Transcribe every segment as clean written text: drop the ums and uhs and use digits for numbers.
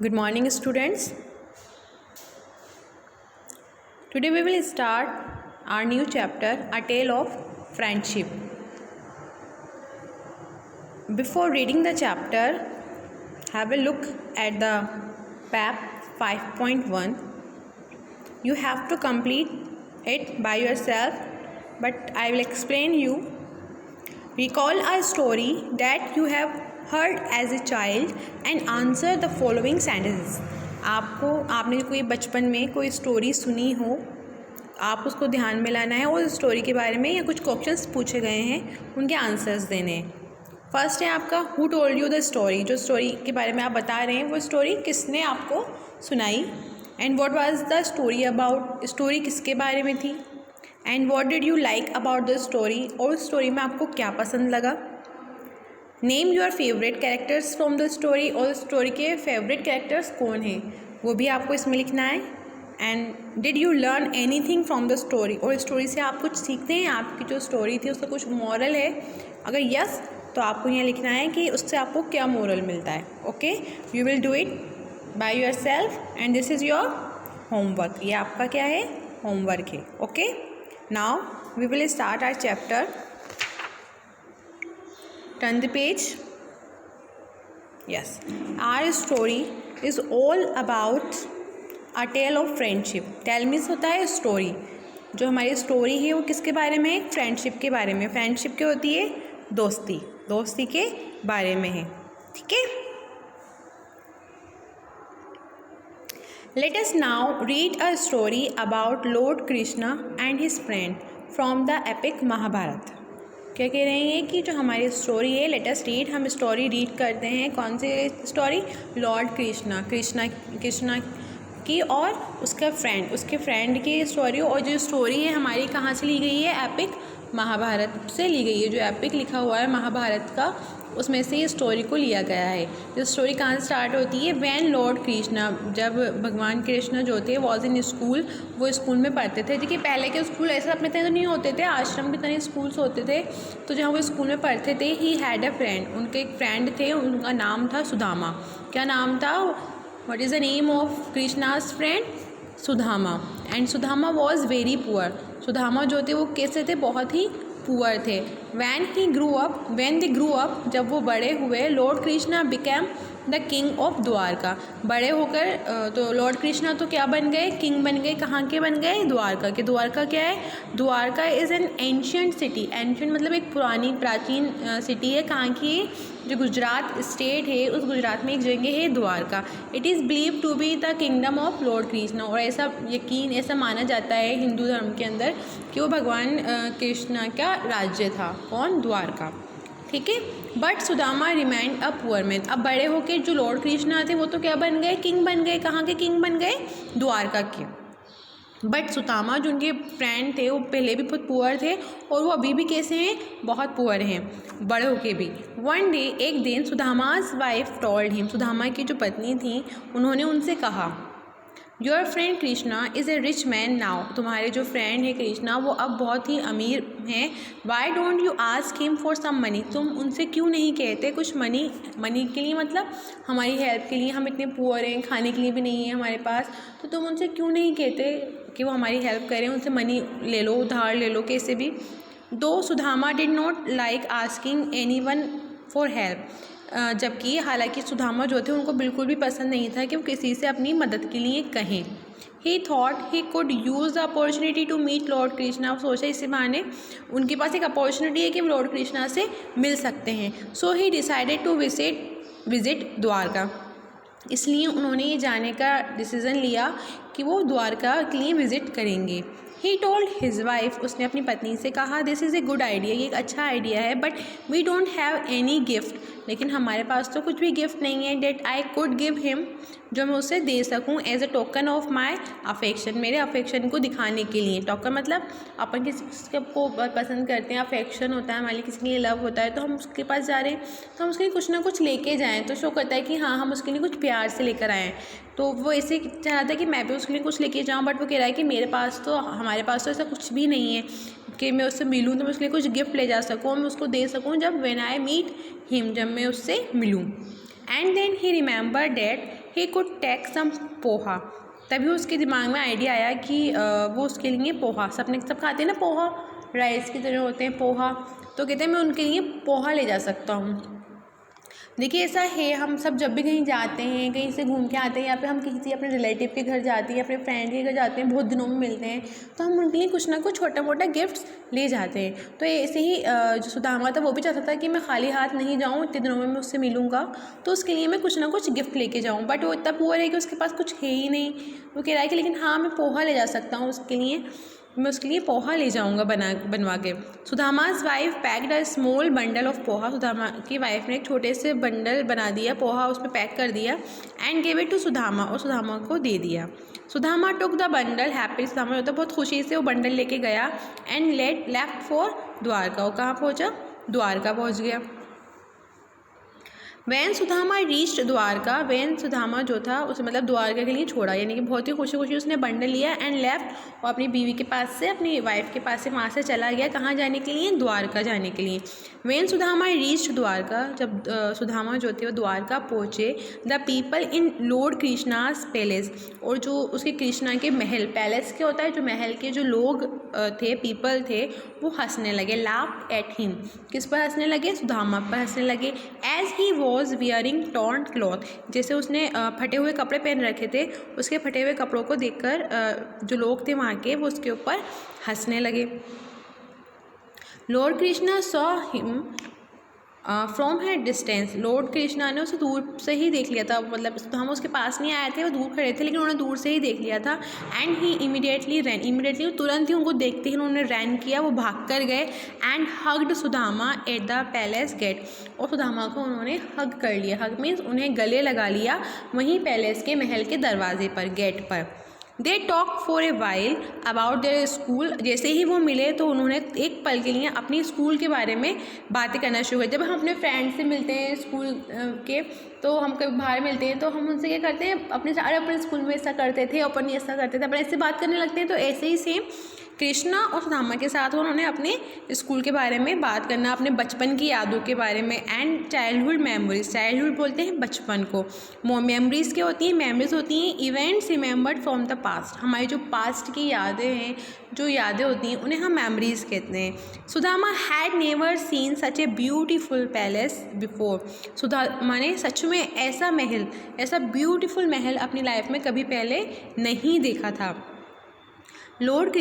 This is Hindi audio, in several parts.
Good morning, students. Today we will start our new chapter, A Tale of Friendship. Before reading the chapter, have a look at the PAP 5.1. You have to complete it by yourself, but I will explain you. Recall a story that you have heard as a child and answer the following sentences. आपने कोई बचपन में कोई स्टोरी सुनी हो, आप उसको ध्यान में लाना है और उस स्टोरी के बारे में या कुछ क्वेश्चंस पूछे गए हैं उनके आंसर्स देने हैं। फर्स्ट है आपका who told you the story. जो स्टोरी के बारे में आप बता रहे हैं वो स्टोरी किसने आपको सुनाई, and what was the story about. Story किसके बारे में थी, and what did you like about the story. और उस स्टोरी में आपको क्या पसंद लगा। Name your favourite characters from the story. और स्टोरी के फेवरेट कैरेक्टर्स कौन हैं वो भी आपको इसमें लिखना है। And did you learn anything from the story. और स्टोरी से आप कुछ सीखते हैं, आपकी जो स्टोरी थी उसका कुछ मॉरल है। अगर यस तो आपको यहाँ लिखना है कि उससे आपको क्या मॉरल मिलता है। Okay, you will do it by yourself and this is your homework. ये आपका क्या है, होमवर्क है। Okay, now we will start our chapter. Turn the page. Yes, our story is all about a tale of friendship. Tell means होता है स्टोरी। जो हमारी स्टोरी है वो किसके बारे में है, फ्रेंडशिप के बारे में। फ्रेंडशिप क्या होती है, दोस्ती, दोस्ती के बारे में है। ठीक है, let us now read a story about Lord Krishna and his friend from the epic Mahabharata. क्या कह रहे हैं कि जो हमारी स्टोरी है, लेट अस रीड। हम स्टोरी रीड करते हैं। कौन सी स्टोरी, लॉर्ड कृष्णा की और उसके फ्रेंड की स्टोरी। और जो स्टोरी है हमारी कहाँ से ली गई है, एपिक महाभारत से ली गई है। जो एपिक लिखा हुआ है महाभारत का, उसमें से ये स्टोरी को लिया गया है। ये स्टोरी कहाँ से स्टार्ट होती है, वैन लॉर्ड कृष्णा, जब भगवान कृष्ण जो थे वॉज इन स्कूल, वो स्कूल में पढ़ते थे। देखिए पहले के स्कूल ऐसे अपने तरह तो नहीं होते थे, आश्रम की तरह स्कूल्स होते थे। तो जहाँ वो स्कूल में पढ़ते थे, ही हैड अ फ्रेंड, उनके एक फ्रेंड थे, उनका नाम था सुदामा। क्या नाम था, what is the name of Krishna's friend, Sudama. And Sudama was very poor. Sudama जो थे वो कैसे थे, बहुत ही पुअर थे। वैन दे ग्रू अप, जब वो बड़े हुए, Lord Krishna became the king of Dwarka. बड़े होकर तो लॉर्ड कृष्णा तो क्या बन गए, किंग बन गए। कहाँ के बन गए, द्वारका के। द्वारका क्या है, Dwarka is an ancient city. Ancient मतलब एक पुरानी प्राचीन सिटी है। कहाँ की, जो गुजरात स्टेट है उस गुजरात में एक जगह है Dwarka. It is believe to be the kingdom of lord Krishna. और ऐसा माना जाता है हिंदू धर्म के अंदर कि वो भगवान कृष्णा का राज्य था। कौन, द्वारका। ठीक है, but Sudama remind a poor man. अब बड़े होकर जो लॉर्ड कृष्णा थे वो तो क्या बन गए, किंग बन गए। कहाँ के किंग बन गए, द्वारका के। बट सुदामा जो उनके फ्रेंड थे वो पहले भी बहुत पुअर थे और वो अभी भी कैसे हैं, बहुत पुअर हैं, बड़े होके भी। वन डे, एक दिन, Sudama's wife told him, Sudama की जो पत्नी थी उन्होंने उनसे कहा, your friend Krishna is a rich man now. तुम्हारे जो फ्रेंड है कृष्णा वो अब बहुत ही अमीर हैं। Why don't you ask him for some money. तुम उनसे क्यों नहीं कहते कुछ मनी के लिए, मतलब हमारी हेल्प के लिए। हम इतने पुअर हैं, खाने के लिए भी नहीं है हमारे पास, तो तुम उनसे क्यों नहीं कहते कि वो हमारी हेल्प करें, उनसे मनी ले लो, उधार ले लो, कैसे भी। दो Sudama did not like asking any one for help. जबकि हालांकि सुदामा जो थे उनको बिल्कुल भी पसंद नहीं था कि वो किसी से अपनी मदद के लिए कहें। He thought he could use the opportunity to meet lord Krishna. सोचा इसी बहाने उनके पास एक अपॉर्चुनिटी है कि वो लॉर्ड कृष्णा से मिल सकते हैं। So he decided to visit Dwarka. इसलिए उन्होंने ये जाने का डिसीज़न लिया कि वो द्वारका के लिए विज़िट करेंगे। ही टोल्ड हिज वाइफ, उसने अपनी पत्नी से कहा, this is a good idea, ये एक अच्छा आइडिया है, but we don't have any gift, लेकिन हमारे पास तो कुछ भी गिफ्ट नहीं है, that I could give him, जो मैं उसे दे सकूं, as a token of my affection, मेरे अफेक्शन को दिखाने के लिए। टोकन मतलब अपन किसी को पसंद करते हैं, अफेक्शन होता है हमारे, किसी के लिए लव होता है, तो हम उसके पास जा रहे हैं तो हम उसके लिए कुछ ना कुछ लेके जाएँ, तो शो करता है कि हाँ हम उसके लिए कुछ प्यार से लेकर आएँ। तो वो ऐसे चाह रहा था कि मैं भी उसके लिए कुछ लेके जाऊँ, बट वो कह रहा है कि हमारे पास तो ऐसा कुछ भी नहीं है कि मैं उससे मिलूँ तो मैं उसके लिए कुछ गिफ्ट ले जा सकूँ, मैं उसको दे सकूँ जब व्हेन आई मीट हिम, जब मैं उससे मिलूँ। And then he remember that he could take some poha. तभी उसके दिमाग में आइडिया आया कि वो उसके लिए पोहा, सब खाते हैं ना पोहा, राइस की तरह होते हैं पोहा, तो कहते हैं मैं उनके लिए पोहा ले जा सकता हूँ। देखिए ऐसा है, हम सब जब भी कहीं जाते हैं, कहीं से घूम के आते हैं, या फिर हम किसी अपने रिलेटिव के घर जाते हैं या अपने फ्रेंड के घर जाते हैं, बहुत दिनों में मिलते हैं, तो हम उनके लिए कुछ ना कुछ छोटा मोटा गिफ्ट्स ले जाते हैं। तो ऐसे ही जो सुदामा था वो भी चाहता था कि मैं खाली हाथ नहीं जाऊँ, इतने दिनों में मैं उससे मिलूँगा, तो उसके लिए मैं कुछ ना कुछ गिफ्ट लेके जाऊँ। बट वो इतना पुअर है कि उसके पास कुछ है ही नहीं। वो कह रहा है कि लेकिन हाँ मैं पोहा ले जा सकता हूँ उसके लिए, मैं उसके लिए पोहा ले जाऊंगा बनवा के। Sudama's wife packed a small bundle of poha. Sudama की वाइफ ने एक छोटे से बंडल बना दिया, पोहा उसमें पैक कर दिया, and give it to Sudama, और सुदामा को दे दिया। Sudama took the bundle happy. Sudama जो था बहुत खुशी से वो बंडल लेके गया, एंड लेफ्ट फॉर द्वारका। वो कहाँ पहुँचा? द्वारका पहुँच गया। When Sudama reached Dwarka. When Sudama जो था उसे मतलब द्वारका के लिए छोड़ा, यानी कि बहुत ही खुशी खुशी उसने बंडल लिया एंड लेफ्ट, और अपनी बीवी के पास से, अपनी वाइफ के पास से वहाँ से चला गया। कहाँ जाने के लिए? द्वारका जाने के लिए। When Sudama reached Dwarka. जब सुदामा जो थे वो द्वारका पहुँचे, the people in lord Krishna's palace, और जो उसके कृष्णा के महल, पैलेस के होता है जो महल के जो लोग थे, पीपल थे, वो हंसने लगे, लाफ एट हिम। किस पर हंसने लगे? सुदामा पर हंसने लगे। As he was wearing torn cloth. जैसे उसने फटे हुए कपड़े पहन रखे थे, उसके फटे हुए कपड़ों को देखकर जो लोग थे वहाँ के, वो उसके ऊपर हंसने लगे। Lord Krishna saw him from है डिस्टेंस। लॉर्ड कृष्णा ने उसे दूर से ही देख लिया था, मतलब हम उसके पास नहीं आए थे, वो दूर खड़े थे, लेकिन उन्होंने दूर से ही देख लिया था। And he immediately ran. Immediately तुरंत ही उनको देखते ही उन्होंने रैन किया, वो भाग कर गए। And hugged Sudama at the palace gate. और सुदामा को उन्होंने हग कर लिया। हग मीन्स उन्हें गले लगा लिया, वहीं पैलेस के महल के दरवाजे पर, गेट पर। They talk for a while about their school. जैसे ही वो मिले तो उन्होंने एक पल के लिए अपनी स्कूल के बारे में बातें करना शुरू कर। जब हम अपने फ्रेंड से मिलते हैं स्कूल के, तो हम कभी बाहर मिलते हैं तो हम उनसे क्या करते हैं, अपने स्कूल में ऐसा करते थे, अपन ऐसा करते थे, अपन ऐसे बात करने लगते हैं। तो ऐसे ही सेम कृष्णा और सुदामा के साथ उन्होंने अपने स्कूल के बारे में बात करना, अपने बचपन की यादों के बारे में, एंड चाइल्डहुड मेमोरीज। चाइल्डहुड बोलते हैं बचपन को, मेमोरीज क्या होती हैं? मेमोरीज होती हैं events remembered from the past. हमारी जो पास्ट की यादें हैं, जो यादें होती हैं, उन्हें हम मेमोरीज कहते हैं। Sudama had never seen such a beautiful palace before. Sudama ने सच में ऐसा महल, ऐसा ब्यूटीफुल महल अपनी लाइफ में कभी पहले नहीं देखा था। Lord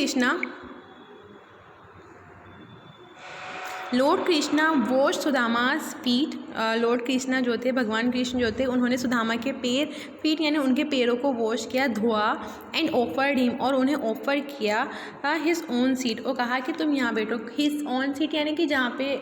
Krishna wash Sudama's feet. Lord Krishna जो थे, भगवान कृष्ण जो थे, उन्होंने सुदामा के फीट यानी उनके पैरों को वॉश किया, धोआ। एंड ऑफर्ड हिम, और उन्हें ऑफर किया हिज ओन सीट, और कहा कि तुम यहाँ बैठो। हिज ओन सीट यानी कि जहाँ पे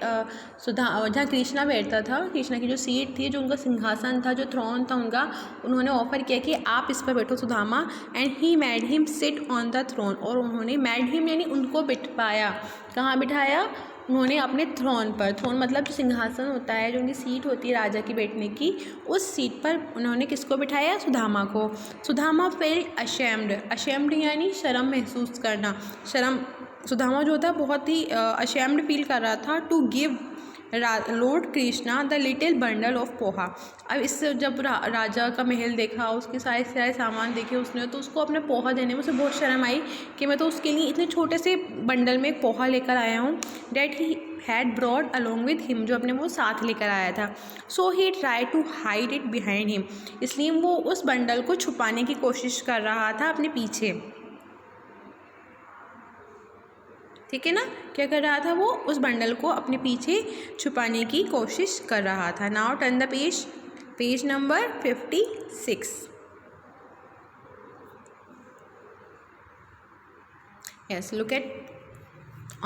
जहाँ कृष्णा बैठता था, कृष्णा की जो सीट थी, जो उनका सिंहासन था, जो थ्रोन था उनका, उन्होंने ऑफर किया कि आप इस पर बैठो Sudama. And he made him sit on the throne, और उन्होंने मेड हिम यानी उनको बिठाया। कहाँ बिठाया? उन्होंने अपने थ्रोन पर। थ्रोन मतलब जो सिंहासन होता है, जो उनकी सीट होती है राजा की बैठने की, उस सीट पर उन्होंने किसको बिठाया? सुदामा को। Sudama felt ashamed. अशेम्ड यानी शर्म महसूस करना, शर्म। सुदामा जो था बहुत ही अशेम्ड फील कर रहा था to give lord Krishna the little bundle of poha. अब इससे जब राजा का महल देखा, उसके सारे सामान देखे उसने, तो उसको अपने पोहा देने में उसे बहुत शर्म आई कि मैं तो उसके लिए इतने छोटे से बंडल में पोहा लेकर आया हूँ, that he had brought along with him, जो अपने वो साथ लेकर आया था। So he try to hide it behind him, इसलिए वो उस बंडल को छुपाने की कोशिश कर रहा था अपने पीछे। ठीक है ना? क्या कर रहा था वो? उस बंडल को अपने पीछे छुपाने की कोशिश कर रहा था। Now turn the page number 56। Yes, look at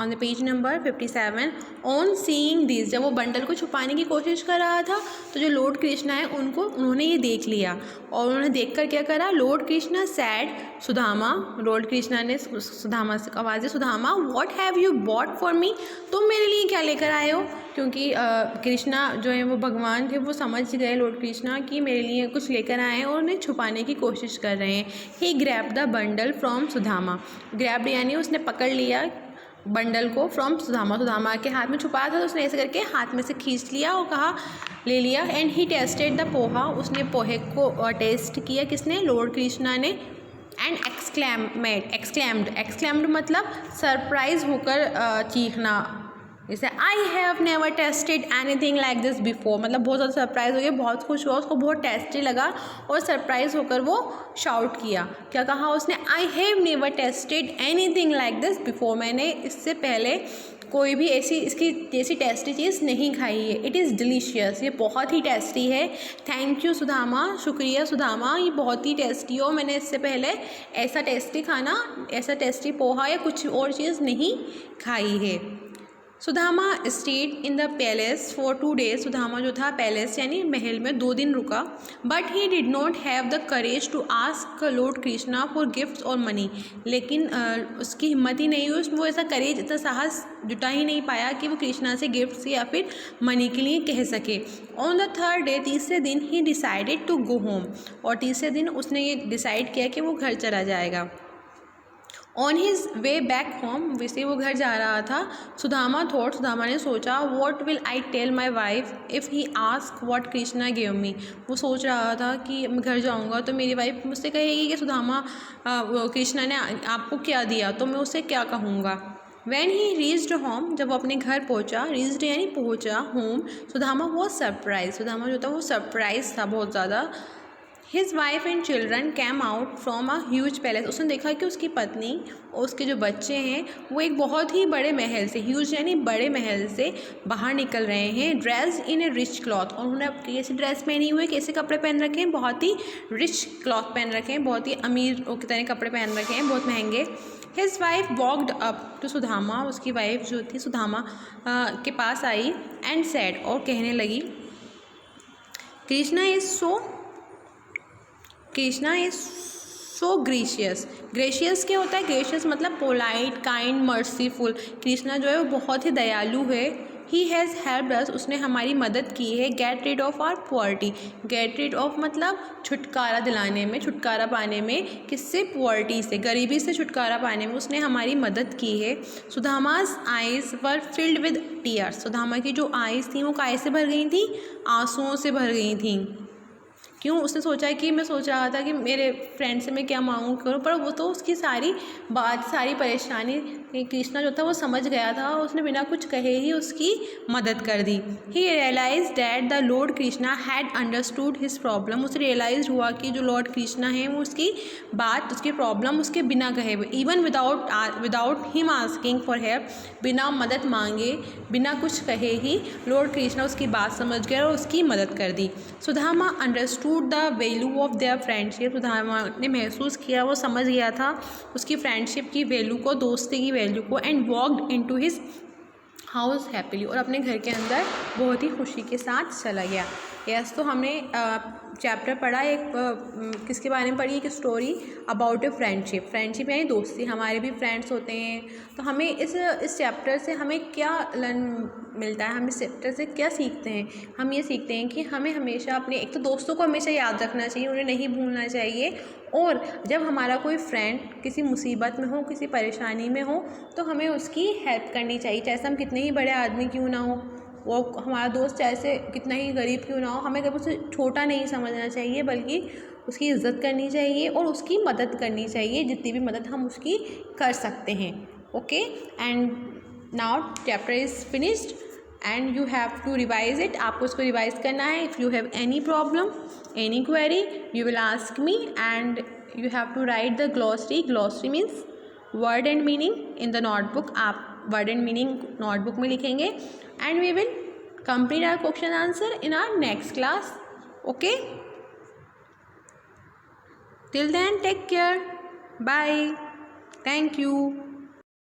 on the page number 57। On seeing this, जब वो बंडल को छुपाने की कोशिश कर रहा था, तो जो लॉर्ड कृष्णा है उन्होंने ये देख लिया, और उन्होंने देखकर क्या करा? Lord Krishna said Sudama. Lord Krishna ने सुदामा से आवाज़ दी, Sudama what have you bought for me? तुम मेरे लिए क्या लेकर आए हो? क्योंकि कृष्णा जो है वो भगवान थे, वो समझ गए लॉर्ड कृष्णा कि मेरे लिए कुछ लेकर आए हैं, और उन्हें छुपाने की कोशिश कर रहे हैं। He grab the bundle from Sudama. Grab यानी उसने पकड़ लिया बंडल को फ्रॉम सुदामा, सुदामा के हाथ में छुपाया था, तो उसने ऐसे करके हाथ में से खींच लिया और कहा ले लिया। And he tested the poha, उसने पोहे को टेस्ट किया, किसने, लॉर्ड कृष्णा ने। एंड एक्सक्लैम्ड मतलब सरप्राइज होकर चीखना, जैसे I have never tested anything like this before, मतलब बहुत ज़्यादा सरप्राइज हो गया, बहुत खुश हुआ, उसको बहुत टेस्टी लगा और सरप्राइज होकर वो शाउट किया। क्या कहा उसने, I have never tested anything like this before, मैंने इससे पहले कोई भी ऐसी इसकी जैसी टेस्टी चीज़ नहीं खाई है। इट इज़ डिलीशियस, ये बहुत ही टेस्टी है। थैंक यू सुदामा, शुक्रिया सुदामा, ये बहुत ही टेस्टी हो, मैंने इससे पहले ऐसा टेस्टी खाना, ऐसा टेस्टी पोहा या कुछ और चीज़ नहीं खाई है। Sudama stayed in the palace for 2 days, Sudama जो था पैलेस यानी महल में 2 दिन रुका। But he did not have the courage to ask lord Krishna for gifts और मनी, लेकिन उसकी हिम्मत ही नहीं हुई, वो ऐसा करेज, इतना साहस जुटा ही नहीं पाया कि वो कृष्णा से गिफ्ट्स या फिर मनी के लिए कह सके। ऑन द 3rd day, तीसरे दिन he decided to go home, और तीसरे दिन उसने ये डिसाइड किया कि वो घर चला जाएगा। On his way back home, वैसे वो घर जा रहा था, सुदामा ने सोचा, what will I tell my wife if he ask what Krishna give me, वो सोच रहा था कि मैं घर जाऊंगा तो मेरी वाइफ मुझसे कहेगी कि सुदामा कृष्णा ने आपको क्या दिया, तो मैं उसे क्या कहूँगा। वैन ही रीच्ड होम, जब वो अपने घर पहुँचा, रीच्ड यानी पहुँचा, home, Sudama was surprise, Sudama जो था वो सरप्राइज था बहुत ज़्यादा। His wife and children came out from a huge palace, उसने देखा कि उसकी पत्नी और उसके जो बच्चे हैं वो एक बहुत ही बड़े महल से, ह्यूज यानी बड़े महल से बाहर निकल रहे हैं। Dressed in A rich cloth, और उन्होंने कैसी ड्रेस पहनी हुई है, कैसे कपड़े पहन रखे हैं, बहुत ही रिच क्लॉथ पहन रखे हैं, बहुत ही अमीर की तरह कपड़े पहन रखे हैं, बहुत महंगे। His wife walked up to Sudama, उसकी वाइफ जो थी सुदामा के पास आई, एंड सैड, और कहने लगी, Krishna is so gracious. Gracious क्या होता है, ग्रेशियस मतलब पोलाइट, काइंड, मर्सीफुल। कृष्णा जो है वो बहुत ही दयालु है। ही हैज़ हेल्प्ड अस, उसने हमारी मदद की है। Get rid of our poverty, get rid of मतलब छुटकारा दिलाने में, छुटकारा पाने में, किससे, पुअर्टी से, गरीबी से छुटकारा पाने में उसने हमारी मदद की है। Sudama's eyes were filled with tears, Sudama की जो आइज़ थी वो काय से भर गई थी, आंसुओं से भर गई थी। क्यों, उसने सोचा कि मैं सोच रहा था कि मेरे फ्रेंड से मैं क्या मांगूँ करूँ, पर वो तो उसकी सारी बात, सारी परेशानी कृष्णा जो था वो समझ गया था, उसने बिना कुछ कहे ही उसकी मदद कर दी। He realize that the Lord Krishna had understood his problem, उसे रियलाइज़ हुआ कि जो लॉर्ड कृष्णा हैं वो उसकी बात, उसकी प्रॉब्लम उसके बिना कहे हुए, even without him asking for help, बिना मदद मांगे, बिना कुछ कहे ही लॉर्ड कृष्णा उसकी बात समझ गए और उसकी मदद कर दी। Sudama understood the value of their friendship, Sudama ने महसूस किया, वो समझ गया था उसकी फ्रेंडशिप की वैल्यू को, दोस्ती की वैल्यू को। And walked into his house happily, और अपने घर के अंदर बहुत ही खुशी के साथ चला गया। यस, तो हमने चैप्टर पढ़ा एक किसके बारे में पढ़ी, एक story about a friendship. Friendship यानी दोस्ती, हमारे भी फ्रेंड्स होते हैं, तो हमें इस चैप्टर से हमें क्या लर्न मिलता है, हम इस चैप्टर से क्या सीखते हैं। हम ये सीखते हैं कि हमें हमेशा अपने, एक तो दोस्तों को हमेशा याद रखना चाहिए, उन्हें नहीं भूलना चाहिए, और जब हमारा कोई फ्रेंड किसी मुसीबत में हो, किसी परेशानी में हो, तो हमें उसकी हेल्प करनी चाहिए, चाहे हम कितने ही बड़े आदमी क्यों ना हो, वो हमारा दोस्त चाहे से कितना ही गरीब क्यों ना हो, हमें कभी उसे छोटा नहीं समझना चाहिए, बल्कि उसकी इज़्ज़त करनी चाहिए और उसकी मदद करनी चाहिए, जितनी भी मदद हम उसकी कर सकते हैं। Okay, and now chapter is finished and you have to revise it, आपको उसको रिवाइज करना है। If you have any problem, any query, you will ask me, and you have to write the glossary. Glossary means word and meaning in the notebook, आप वर्ड एंड मीनिंग नोटबुक में लिखेंगे, and we will complete our question answer in our next class. Okay, till then take care, bye, thank you.